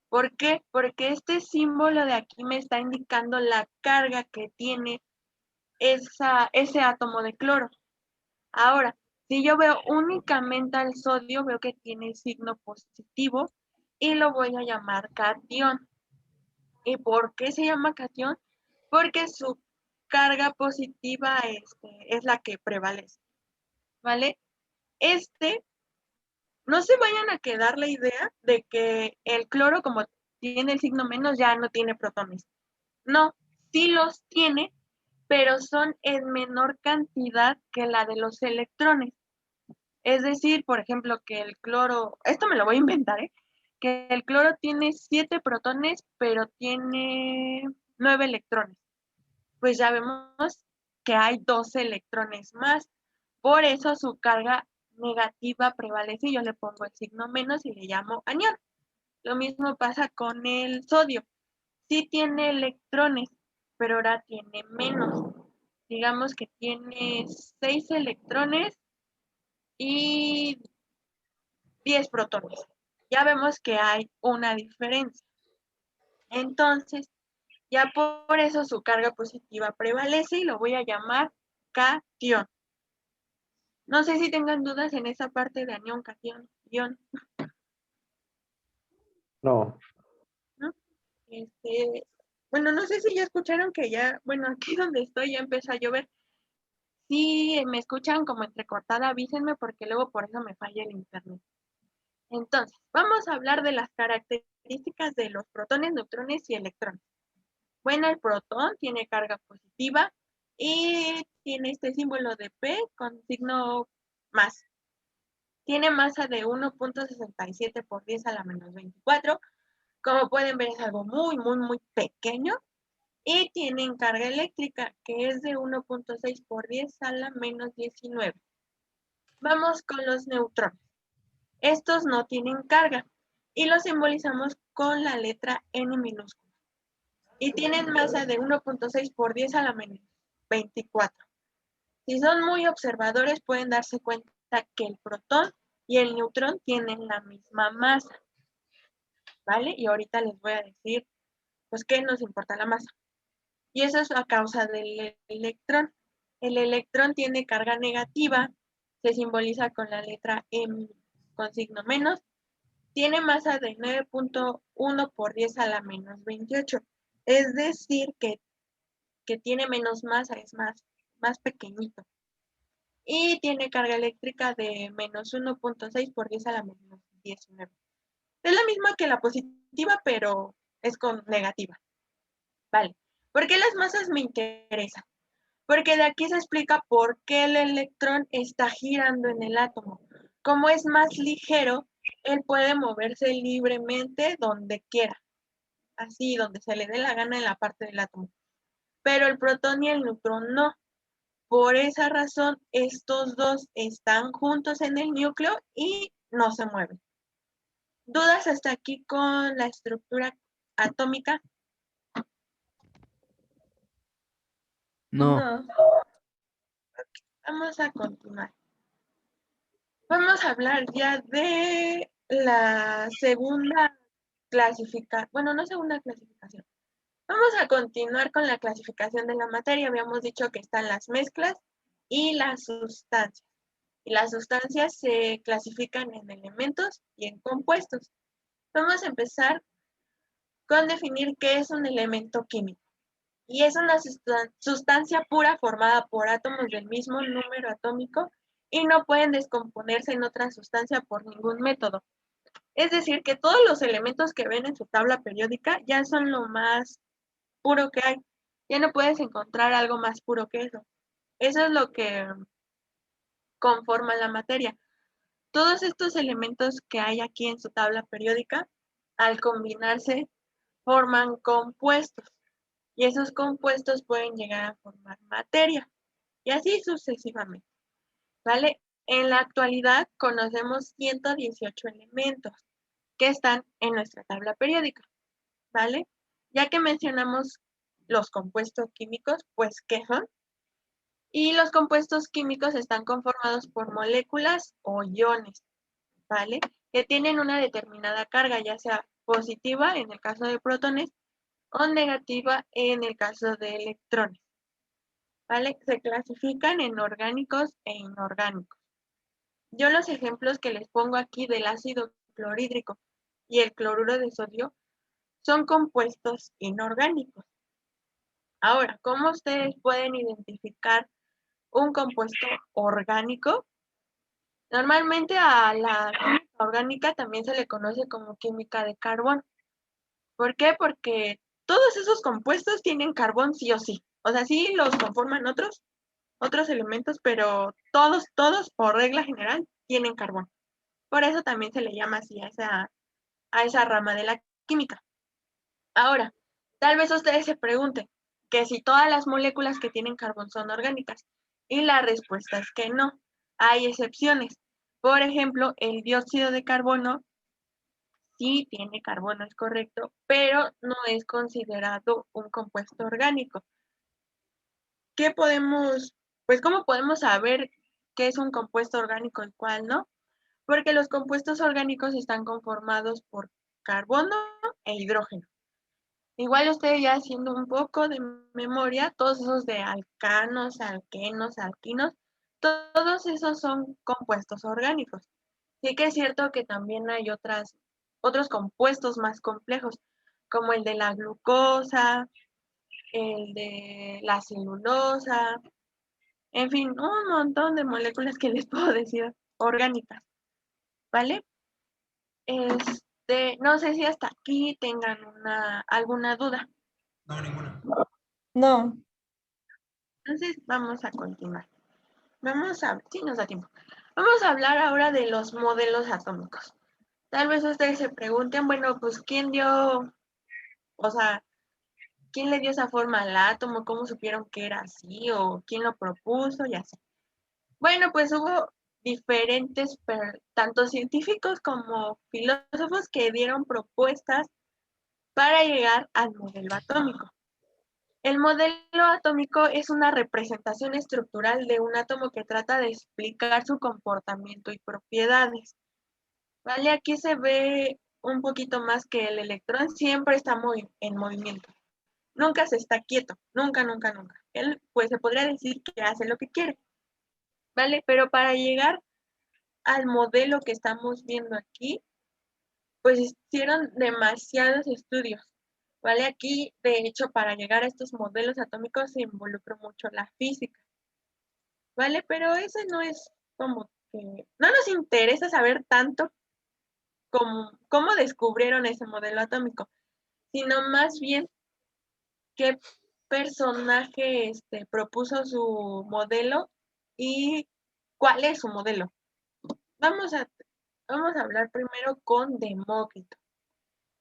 [SPEAKER 1] ¿Por qué? Porque este símbolo de aquí me está indicando la carga que tiene ese átomo de cloro. Ahora, si yo veo únicamente al sodio, veo que tiene signo positivo y lo voy a llamar cation. ¿Y por qué se llama cation? Porque su carga positiva es la que prevalece, ¿vale? No se vayan a quedar la idea de que el cloro, como tiene el signo menos, ya no tiene protones. No, sí los tiene, pero son en menor cantidad que la de los electrones. Es decir, por ejemplo, que el cloro, esto me lo voy a inventar, que el cloro tiene 7 protones, pero tiene 9 electrones. Pues ya vemos que hay 12 electrones más. Por eso su carga negativa prevalece y yo le pongo el signo menos y le llamo anión. Lo mismo pasa con el sodio. Sí tiene electrones, pero ahora tiene menos. Digamos que tiene 6 electrones y 10 protones. Ya vemos que hay una diferencia. Entonces, ya por eso su carga positiva prevalece y lo voy a llamar cation. No sé si tengan dudas en esa parte de anión, cation, ion,
[SPEAKER 4] No.
[SPEAKER 1] ¿no? Bueno, no sé si ya escucharon que ya, bueno, aquí donde estoy ya empezó a llover. Si me escuchan como entrecortada, avísenme porque luego por eso me falla el internet. Entonces, vamos a hablar de las características de los protones, neutrones y electrones. Bueno, el protón tiene carga positiva y tiene este símbolo de P con signo más. tiene masa de 1.67 por 10 a la menos 24. Como pueden ver, es algo muy, muy, muy pequeño. Y tienen carga eléctrica, que es de 1.6 por 10 a la menos 19. Vamos con los neutrones. Estos no tienen carga y los simbolizamos con la letra N minúscula. Y tienen masa de 1.6 por 10 a la menos 24. Si son muy observadores, pueden darse cuenta que el protón y el neutrón tienen la misma masa, ¿vale? Y ahorita les voy a decir, pues, qué nos importa la masa. Y eso es a causa del electrón. El electrón tiene carga negativa, se simboliza con la letra M con signo menos. Tiene masa de 9.1 por 10 a la menos 28. Es decir, que tiene menos masa, es más pequeñito. Y tiene carga eléctrica de menos 1.6 por 10 a la menos 19. Es la misma que la positiva, pero es con negativa. Vale. ¿Por qué las masas me interesan? Porque de aquí se explica por qué el electrón está girando en el átomo. Como es más ligero, él puede moverse libremente donde quiera, así donde se le dé la gana en la parte del átomo. Pero el protón y el neutrón no. Por esa razón, estos dos están juntos en el núcleo y no se mueven. ¿Dudas hasta aquí con la estructura atómica?
[SPEAKER 2] No.
[SPEAKER 1] Vamos a continuar. Vamos a hablar ya de la segunda clasificación. Bueno, no segunda clasificación. Vamos a continuar con la clasificación de la materia. Habíamos dicho que están las mezclas y las sustancias. Y las sustancias se clasifican en elementos y en compuestos. Vamos a empezar con definir qué es un elemento químico. Y es una sustancia pura formada por átomos del mismo número atómico y no pueden descomponerse en otra sustancia por ningún método. Es decir, que todos los elementos que ven en su tabla periódica ya son lo más puro que hay. Ya no puedes encontrar algo más puro que eso. Eso es lo que conforma la materia. Todos estos elementos que hay aquí en su tabla periódica, al combinarse, forman compuestos. Y esos compuestos pueden llegar a formar materia. Y así sucesivamente. ¿Vale? En la actualidad conocemos 118 elementos que están en nuestra tabla periódica. ¿Vale? Ya que mencionamos los compuestos químicos, pues, ¿qué son? Y los compuestos químicos están conformados por moléculas o iones, ¿vale? Que tienen una determinada carga, ya sea positiva en el caso de protones o negativa en el caso de electrones, ¿vale? Se clasifican en orgánicos e inorgánicos. Yo los ejemplos que les pongo aquí del ácido clorhídrico y el cloruro de sodio son compuestos inorgánicos. Ahora, ¿cómo ustedes pueden identificar un compuesto orgánico? Normalmente a la química orgánica también se le conoce como química de carbón. ¿Por qué? Porque todos esos compuestos tienen carbón sí o sí. O sea, sí los conforman otros elementos, pero todos, por regla general, tienen carbón. Por eso también se le llama así a esa rama de la química. Ahora, tal vez ustedes se pregunten que si todas las moléculas que tienen carbón son orgánicas. Y la respuesta es que no. Hay excepciones. Por ejemplo, el dióxido de carbono sí tiene carbono, es correcto, pero no es considerado un compuesto orgánico. ¿Cómo podemos saber qué es un compuesto orgánico y cuál no? Porque los compuestos orgánicos están conformados por carbono e hidrógeno. Igual ustedes ya haciendo un poco de memoria, todos esos de alcanos, alquenos, alquinos, todos esos son compuestos orgánicos. Sí que es cierto que también hay otros compuestos más complejos, como el de la glucosa, el de la celulosa, en fin, un montón de moléculas que les puedo decir orgánicas, ¿vale? No sé si hasta aquí tengan alguna duda.
[SPEAKER 5] No, ninguna.
[SPEAKER 6] No.
[SPEAKER 1] Entonces vamos a continuar. Vamos a ver si nos da tiempo. Vamos a hablar ahora de los modelos atómicos. Tal vez ustedes se pregunten, bueno, pues ¿quién dio, o sea, quién le dio esa forma al átomo? ¿Cómo supieron que era así? ¿O quién lo propuso? Y así. Bueno, pues hubo diferentes, tanto científicos como filósofos que dieron propuestas para llegar al modelo atómico. El modelo atómico es una representación estructural de un átomo que trata de explicar su comportamiento y propiedades. ¿Vale? Aquí se ve un poquito más que el electrón siempre está en movimiento. Nunca se está quieto, nunca, nunca, nunca. Él, pues se podría decir que hace lo que quiere, ¿vale? Pero para llegar al modelo que estamos viendo aquí, pues hicieron demasiados estudios, ¿vale? Aquí, de hecho, para llegar a estos modelos atómicos se involucró mucho la física, ¿vale? Pero ese no es como que, no nos interesa saber tanto cómo descubrieron ese modelo atómico, sino más bien qué personaje propuso su modelo y cuál es su modelo. Vamos a hablar primero con Demócrito.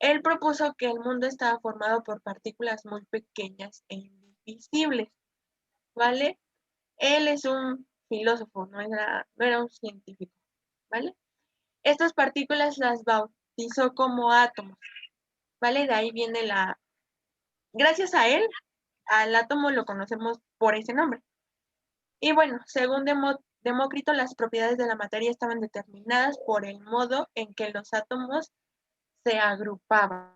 [SPEAKER 1] Él propuso que el mundo estaba formado por partículas muy pequeñas e invisibles, ¿vale? Él es un filósofo, no era un científico, ¿vale? Estas partículas las bautizó como átomos, ¿vale? De ahí viene gracias a él, al átomo lo conocemos por ese nombre. Y bueno, según Demócrito, las propiedades de la materia estaban determinadas por el modo en que los átomos se agrupaban.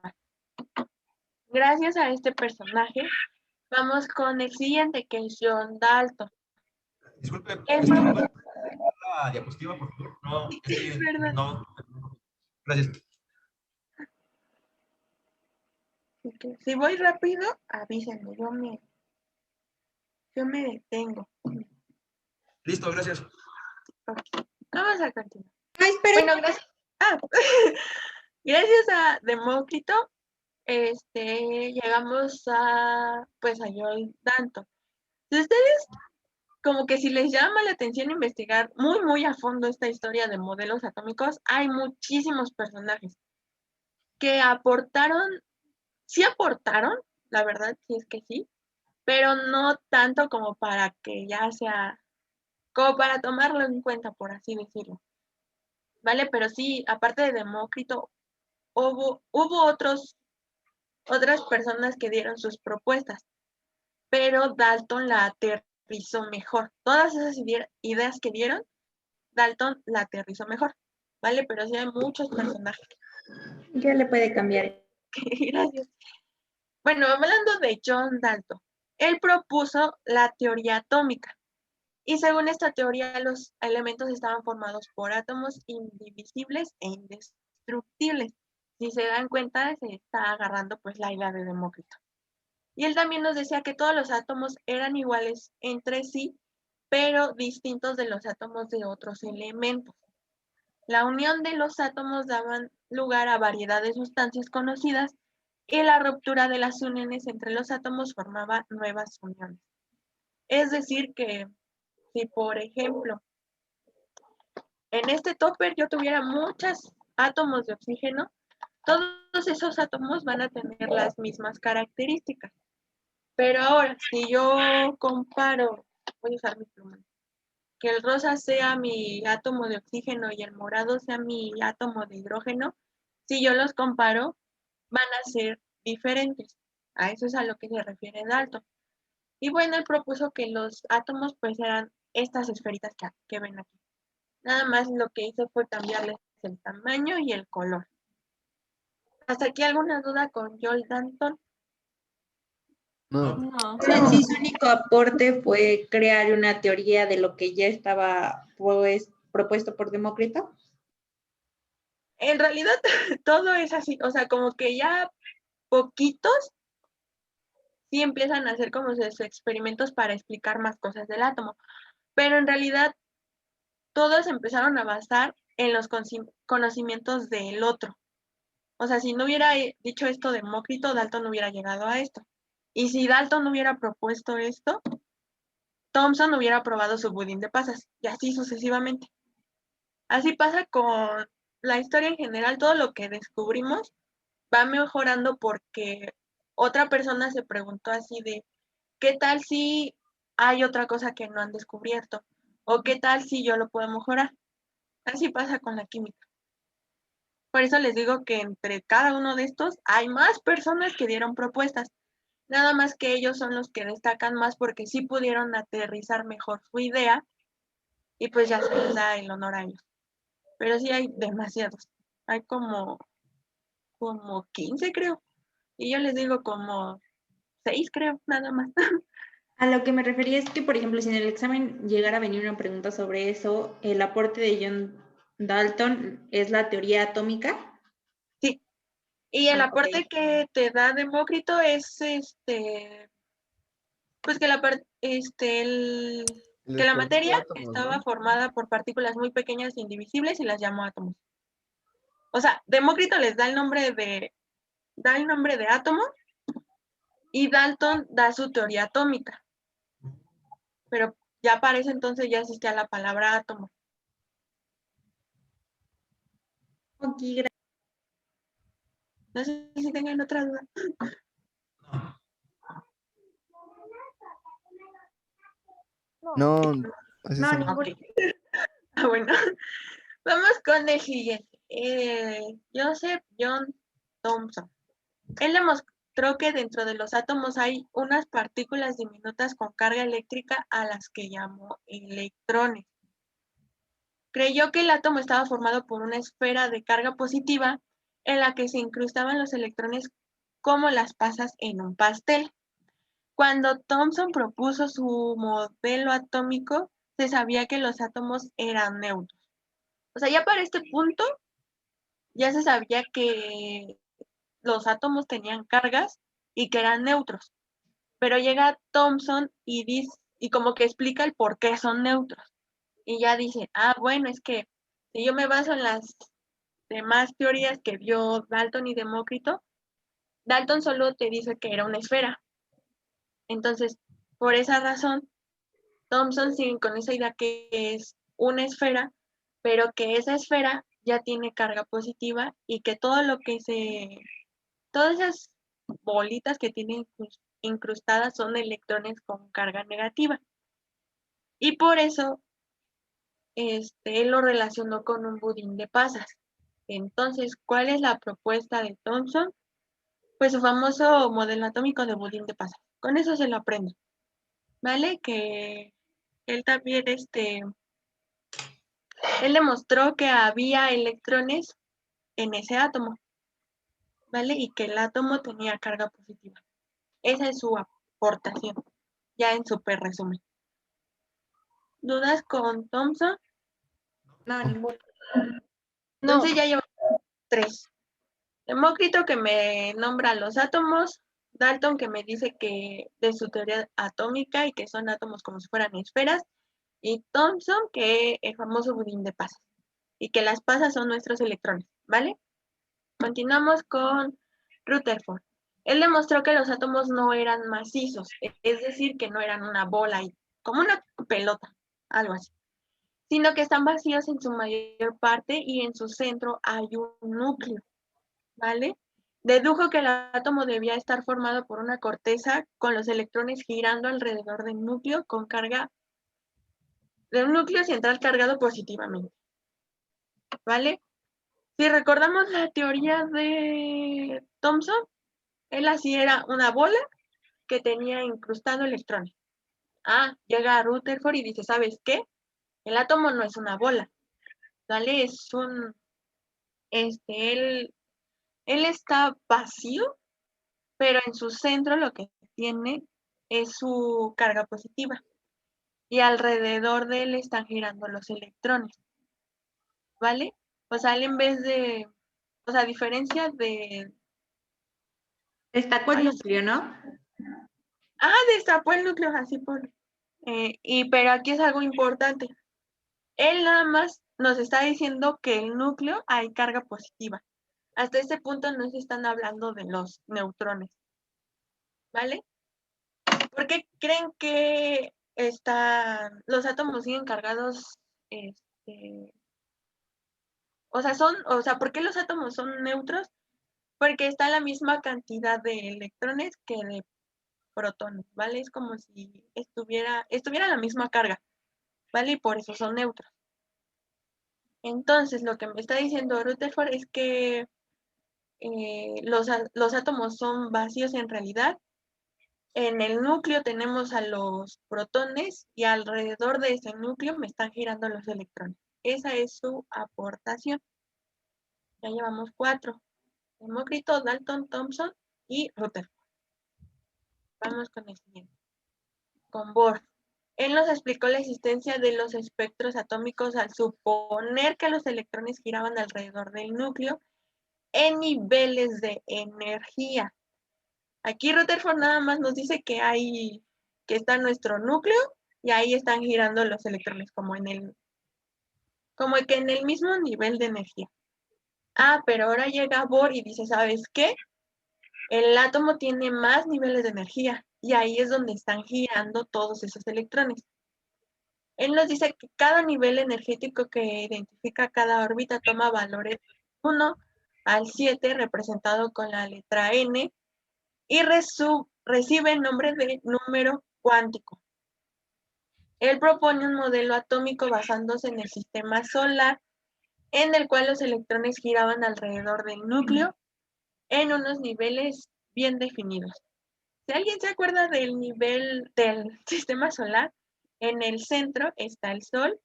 [SPEAKER 1] Gracias a este personaje, vamos con el siguiente, que es John Dalton.
[SPEAKER 5] Disculpe,
[SPEAKER 1] Él
[SPEAKER 5] la diapositiva, por favor. No, es que
[SPEAKER 1] es verdad.
[SPEAKER 5] no. Gracias.
[SPEAKER 1] Si voy rápido, avísenme, yo me detengo.
[SPEAKER 5] Listo, gracias.
[SPEAKER 1] Okay. Vamos a continuar.
[SPEAKER 6] Ay, espera.
[SPEAKER 1] Bueno, gracias. Gracias a Demócrito, llegamos pues a John Dalton. Si ustedes, como que si les llama la atención investigar muy, muy a fondo esta historia de modelos atómicos, hay muchísimos personajes que sí aportaron, la verdad, sí es que sí, pero no tanto como para que ya sea, como para tomarlo en cuenta, por así decirlo. ¿Vale? Pero sí, aparte de Demócrito, hubo otras personas que dieron sus propuestas, pero Dalton la aterrizó mejor. Todas esas ideas que dieron, Dalton la aterrizó mejor, ¿vale? Pero sí hay muchos personajes.
[SPEAKER 6] Ya le puede cambiar.
[SPEAKER 1] Gracias. Bueno, hablando de John Dalton, él propuso la teoría atómica. Y según esta teoría, los elementos estaban formados por átomos indivisibles e indestructibles. Si se dan cuenta, se está agarrando pues la idea de Demócrito. Y él también nos decía que todos los átomos eran iguales entre sí, pero distintos de los átomos de otros elementos. La unión de los átomos daban lugar a variedad de sustancias conocidas y la ruptura de las uniones entre los átomos formaba nuevas uniones. Es decir, que si por ejemplo en este topper yo tuviera muchos átomos de oxígeno, todos esos átomos van a tener las mismas características. Pero ahora, si yo comparo, voy a usar mi pluma, que el rosa sea mi átomo de oxígeno y el morado sea mi átomo de hidrógeno, si yo los comparo, van a ser diferentes. A eso es a lo que se refiere Dalton. Y bueno, él propuso que los átomos pues eran estas esferitas que ven aquí. Nada más lo que hizo fue cambiarles el tamaño y el color. ¿Hasta aquí alguna duda con John Dalton?
[SPEAKER 2] No,
[SPEAKER 3] No.
[SPEAKER 6] Sí, su único aporte fue crear una teoría de lo que ya estaba pues, propuesto por Demócrito.
[SPEAKER 1] En realidad todo es así, o sea, como que ya poquitos sí empiezan a hacer como sus experimentos para explicar más cosas del átomo, pero en realidad todos empezaron a basar en los conocimientos del otro. O sea, si no hubiera dicho esto Demócrito, Dalton no hubiera llegado a esto. Y si Dalton no hubiera propuesto esto, Thomson hubiera probado su budín de pasas, y así sucesivamente. Así pasa con la historia en general, todo lo que descubrimos va mejorando porque otra persona se preguntó así de, ¿qué tal si hay otra cosa que no han descubierto? ¿O qué tal si yo lo puedo mejorar? Así pasa con la química. Por eso les digo que entre cada uno de estos hay más personas que dieron propuestas. Nada más que ellos son los que destacan más porque sí pudieron aterrizar mejor su idea y pues ya se les da el honor a ellos. Pero sí hay demasiados. Hay como 15 creo. Y yo les digo como 6 creo, nada más.
[SPEAKER 6] A lo que me refería es que, por ejemplo, si en el examen llegara a venir una pregunta sobre eso, el aporte de John Dalton es la teoría atómica.
[SPEAKER 1] Sí. Y el
[SPEAKER 6] Ah,
[SPEAKER 1] aporte
[SPEAKER 6] ok.
[SPEAKER 1] que te da Demócrito es pues que
[SPEAKER 2] El
[SPEAKER 1] que la
[SPEAKER 2] estudiante de
[SPEAKER 1] materia
[SPEAKER 2] átomos,
[SPEAKER 1] estaba
[SPEAKER 2] ¿no?
[SPEAKER 1] formada por partículas muy pequeñas e indivisibles y las llamó átomos. O sea, Demócrito les da el nombre de átomo y Dalton da su teoría atómica. Pero ya para ese entonces ya existía la palabra átomo.
[SPEAKER 6] Ok,
[SPEAKER 1] No sé si tengan otra duda.
[SPEAKER 2] No, así
[SPEAKER 6] no,
[SPEAKER 2] estamos.
[SPEAKER 6] ninguna.
[SPEAKER 1] Ah, bueno, vamos con el siguiente. Joseph John Thomson. Él demostró que dentro de los átomos hay unas partículas diminutas con carga eléctrica a las que llamó electrones. Creyó que el átomo estaba formado por una esfera de carga positiva en la que se incrustaban los electrones como las pasas en un pastel. Cuando Thomson propuso su modelo atómico, se sabía que los átomos eran neutros. O sea, ya para este punto ya se sabía que los átomos tenían cargas y que eran neutros. Pero llega Thomson y dice, y como que explica el por qué son neutros. Y ya dice, bueno, es que si yo me baso en las demás teorías que vio Dalton y Demócrito, Dalton solo te dice que era una esfera. Entonces, por esa razón, Thomson sigue con esa idea que es una esfera, pero que esa esfera ya tiene carga positiva y que todas esas bolitas que tiene incrustadas son electrones con carga negativa. Y por eso él lo relacionó con un budín de pasas. Entonces, ¿cuál es la propuesta de Thomson? Pues su famoso modelo atómico de budín de pasas. Con eso se lo aprende, ¿vale? Que él también, él demostró que había electrones en ese átomo, ¿vale? Y que el átomo tenía carga positiva. Esa es su aportación, ya en súper resumen. ¿Dudas con Thomson?
[SPEAKER 6] No, ninguna.
[SPEAKER 3] No.
[SPEAKER 1] Entonces ya llevamos 3. Demócrito que me nombra los átomos, Dalton que me dice que de su teoría atómica y que son átomos como si fueran esferas, y Thomson que el famoso budín de pasas y que las pasas son nuestros electrones, ¿vale? Continuamos con Rutherford. Él demostró que los átomos no eran macizos, es decir, que no eran una bola y como una pelota, algo así, sino que están vacíos en su mayor parte y en su centro hay un núcleo, ¿vale? Dedujo que el átomo debía estar formado por una corteza con los electrones girando alrededor del núcleo con carga, de un núcleo central cargado positivamente, ¿vale? Si recordamos la teoría de Thomson, él así era una bola que tenía incrustado electrones. Llega Rutherford y dice, ¿sabes qué? El átomo no es una bola, ¿vale? Él está vacío, pero en su centro lo que tiene es su carga positiva y alrededor de él están girando los electrones, ¿vale? O sea, él en vez de, o sea, a diferencia de,
[SPEAKER 6] Destacó el núcleo, ¿no?
[SPEAKER 1] destapó el núcleo así pero aquí es algo importante. Él nada más nos está diciendo que el núcleo hay carga positiva. Hasta este punto no se están hablando de los neutrones, ¿vale? ¿Por qué creen que los átomos siguen cargados este, O sea, ¿por qué los átomos son neutros? Porque está la misma cantidad de electrones que de protones, ¿vale? Es como si estuviera la misma carga, ¿vale? Y por eso son neutros. Entonces, lo que me está diciendo Rutherford es que los átomos son vacíos en realidad. En el núcleo tenemos a los protones y alrededor de ese núcleo me están girando los electrones. Esa es su aportación. Ya llevamos 4. Demócrito, Dalton, Thomson y Rutherford. Vamos con el siguiente. Con Bohr. Él nos explicó la existencia de los espectros atómicos al suponer que los electrones giraban alrededor del núcleo en niveles de energía. Aquí Rutherford nada más nos dice que está nuestro núcleo y ahí están girando los electrones como que en el mismo nivel de energía. Ah, pero ahora llega Bohr y dice, ¿sabes qué? El átomo tiene más niveles de energía y ahí es donde están girando todos esos electrones. Él nos dice que cada nivel energético que identifica cada órbita toma valores 1 al 7 representado con la letra N y recibe el nombre de número cuántico. Él propone un modelo atómico basándose en el sistema solar, en el cual los electrones giraban alrededor del núcleo en unos niveles bien definidos. Si alguien se acuerda del nivel del sistema solar, en el centro está el Sol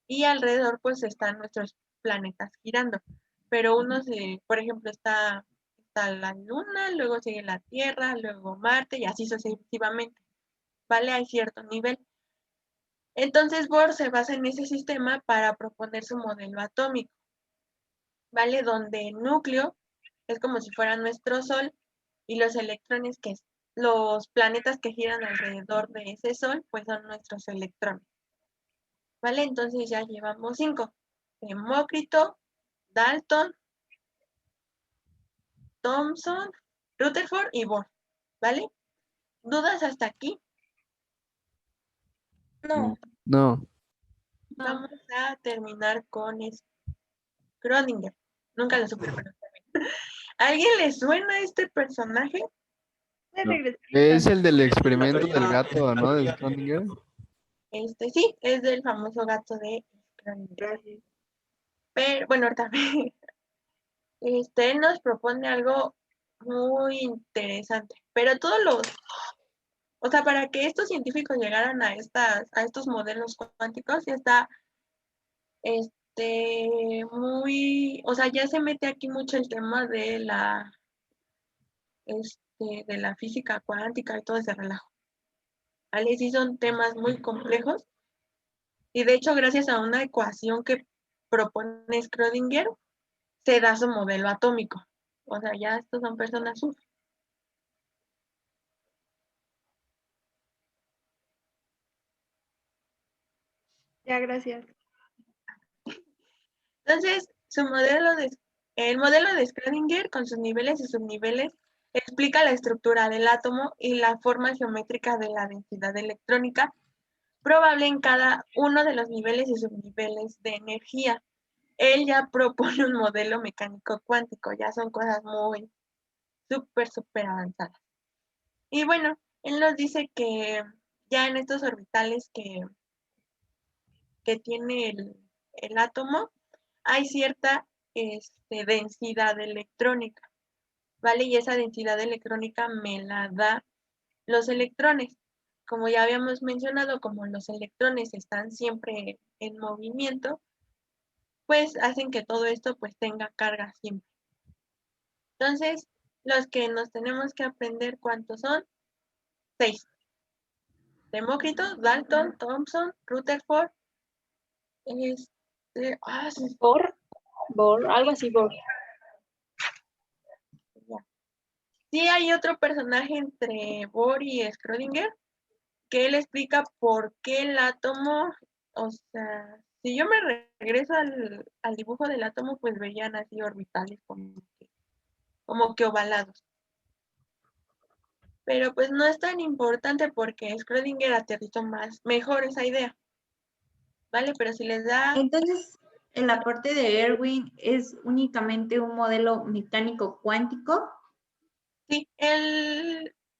[SPEAKER 1] y alrededor pues están nuestros planetas girando. Pero por ejemplo, está la Luna, luego sigue la Tierra, luego Marte y así sucesivamente. ¿Vale? Hay cierto nivel. Entonces Bohr se basa en ese sistema para proponer su modelo atómico, ¿vale? Donde el núcleo es como si fuera nuestro Sol y los electrones los planetas que giran alrededor de ese Sol, pues son nuestros electrones, ¿vale? Entonces ya llevamos 5. Demócrito, Dalton, Thomson, Rutherford y Bohr, ¿vale? ¿Dudas hasta aquí?
[SPEAKER 6] No.
[SPEAKER 2] No.
[SPEAKER 1] Vamos a terminar con Schrödinger. Nunca lo supe, pero ¿a alguien le suena este personaje?
[SPEAKER 2] Es el del experimento del gato, ¿no? De Schrödinger.
[SPEAKER 1] Sí, es del famoso gato de Schrödinger. Pero, bueno, ahorita él nos propone algo muy interesante, pero o sea, para que estos científicos llegaran a estos modelos cuánticos, ya está, o sea, ya se mete aquí mucho el tema de la física cuántica y todo ese relajo. ¿Vale? Sí son temas muy complejos y de hecho gracias a una ecuación que propone Schrödinger se da su modelo atómico. O sea, ya estos son personas sub.
[SPEAKER 7] Ya, gracias.
[SPEAKER 1] Entonces, el modelo de Schrödinger con sus niveles y subniveles explica la estructura del átomo y la forma geométrica de la densidad electrónica probable en cada uno de los niveles y subniveles de energía. Él ya propone un modelo mecánico cuántico, ya son cosas muy súper avanzadas. Y bueno, él nos dice que ya en estos orbitales que tiene el átomo, hay cierta densidad electrónica, ¿vale? Y esa densidad electrónica me la da los electrones. Como ya habíamos mencionado, como los electrones están siempre en movimiento, pues hacen que todo esto pues tenga carga siempre. Entonces, los que nos tenemos que aprender cuántos son, 6. Demócrito, Dalton, Thomson, Rutherford,
[SPEAKER 3] Bohr, algo así, Bohr.
[SPEAKER 1] Sí hay otro personaje entre Bohr y Schrödinger que él explica por qué el átomo, o sea, si yo me regreso al dibujo del átomo, pues veían así orbitales como que ovalados. Pero pues no es tan importante porque Schrödinger aterrizó mejor esa idea. ¿Vale? Pero si les da...
[SPEAKER 6] Entonces, el aporte de Erwin es únicamente un modelo mecánico cuántico.
[SPEAKER 1] Sí,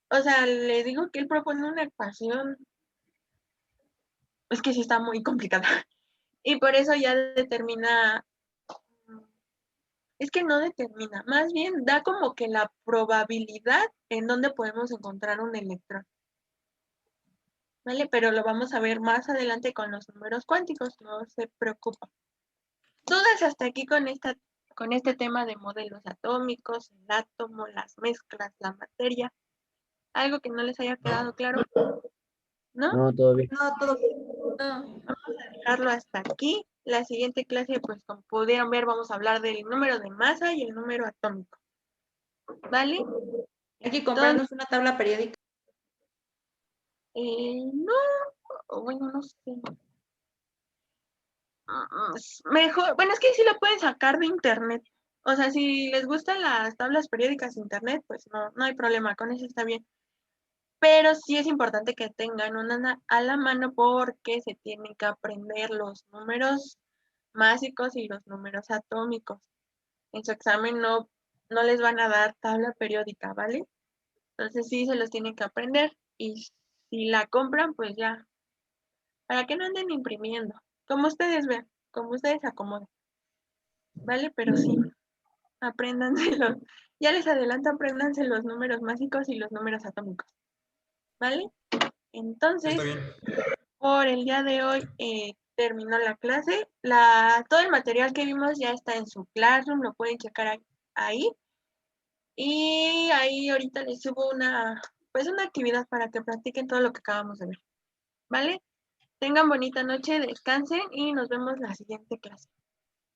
[SPEAKER 1] o sea, le digo que él propone una ecuación, es que sí está muy complicada. Y por eso ya determina, es que no determina, más bien da como que la probabilidad en donde podemos encontrar un electrón. ¿Vale? Pero lo vamos a ver más adelante con los números cuánticos, no se preocupa. ¿Dudas hasta aquí con este tema de modelos atómicos, el átomo, las mezclas, la materia? ¿Algo que no les haya quedado claro? ¿No?
[SPEAKER 4] No, todo bien.
[SPEAKER 6] No, todo bien.
[SPEAKER 1] Vamos a dejarlo hasta aquí. La siguiente clase, pues como pudieron ver, vamos a hablar del número de masa y el número atómico. ¿Vale?
[SPEAKER 6] Hay que comprarnos una tabla periódica.
[SPEAKER 1] No, bueno, no sé. Mejor, bueno, es que sí lo pueden sacar de internet. O sea, si les gustan las tablas periódicas de internet, pues no hay problema, con eso está bien. Pero sí es importante que tengan una a la mano porque se tienen que aprender los números másicos y los números atómicos. En su examen no les van a dar tabla periódica, ¿vale? Entonces sí se los tienen que aprender y si la compran, pues ya, para que no anden imprimiendo, como ustedes vean, como ustedes acomoden, ¿vale? Pero sí, apréndanselo. Ya les adelanto, apréndanse los números másicos y los números atómicos, ¿vale? Entonces,
[SPEAKER 5] Está bien.
[SPEAKER 1] por el día de hoy terminó la clase. Todo el material que vimos ya está en su Classroom, lo pueden checar ahí. Y ahí ahorita les subo una actividad para que practiquen todo lo que acabamos de ver. ¿Vale? Tengan bonita noche, descansen y nos vemos la siguiente clase.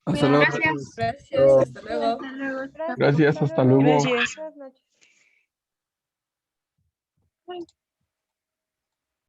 [SPEAKER 2] Hasta luego.
[SPEAKER 3] Gracias.
[SPEAKER 8] Gracias, hasta luego.
[SPEAKER 1] Hasta luego.
[SPEAKER 7] Gracias.
[SPEAKER 9] Gracias, hasta luego.
[SPEAKER 7] Gracias.
[SPEAKER 10] Buenas noches.
[SPEAKER 1] Bye.